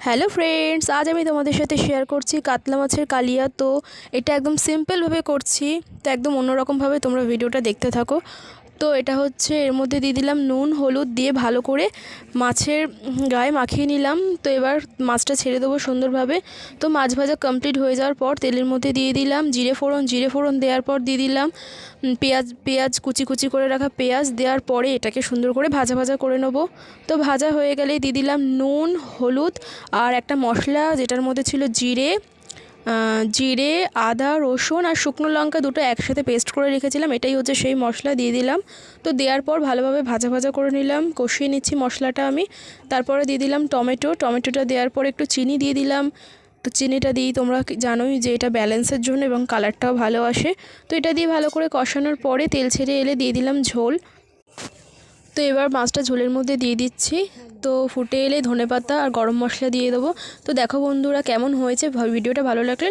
Hello friends, আজ আমি তোমাদের সাথে শেয়ার করছি কাতলা মাছের কালিয়া। তো এটা একদম সিম্পলভাবে করছি, তো একদম অন্যরকমভাবে তোমরা ভিডিওটা দেখতে থাকো। তো এটা হচ্ছে এর মধ্যে দিয়ে দিলাম নুন হলুদ দিয়ে ভালো করে মাছের গায়ে মাখিয়ে নিলাম। তো এবার মাছটা ছেড়ে দেবো সুন্দরভাবে। তো মাছ ভাজা কমপ্লিট হয়ে যাওয়ার পর তেলের মধ্যে দিয়ে দিলাম জিরে ফোড়ন দেওয়ার পর দিয়ে দিলাম পেঁয়াজ কুচি কুচি করে রাখা পেঁয়াজ দেওয়ার পরে এটাকে সুন্দর করে ভাজা ভাজা করে নেব। তো ভাজা হয়ে গেলে দিয়ে দিলাম নুন হলুদ আর একটা মশলা যেটার মধ্যে ছিল জিরে আদা রসুন আর শুকনো লঙ্কা দুটো একসাথে পেস্ট করে রেখেছিলাম, এটাই হচ্ছে সেই মশলা দিয়ে দিলাম। তো দেওয়ার পর ভালোভাবে ভাজা ভাজা করে নিলাম, কষিয়ে নিচ্ছি মশলাটা আমি। তারপরে দিয়ে দিলাম টমেটোটা দেওয়ার পর একটু চিনি দিয়ে দিলাম। তো চিনিটা দিই, তোমরা জানোই যে এটা ব্যালেন্সের জন্য এবং কালারটাও ভালো আসে। তো এটা দিয়ে ভালো করে কষানোর পরে তেল ছেড়ে এলে দিয়ে দিলাম ঝোল। তো এবার মাছটা ঝোলের মধ্যে দিয়ে দিচ্ছি। তো ফুটে এলে ধনেপাতা আর গরম মশলা দিয়ে দেবো। তো দেখো বন্ধুরা কেমন হয়েছে, ভিডিওটা ভালো লাগলে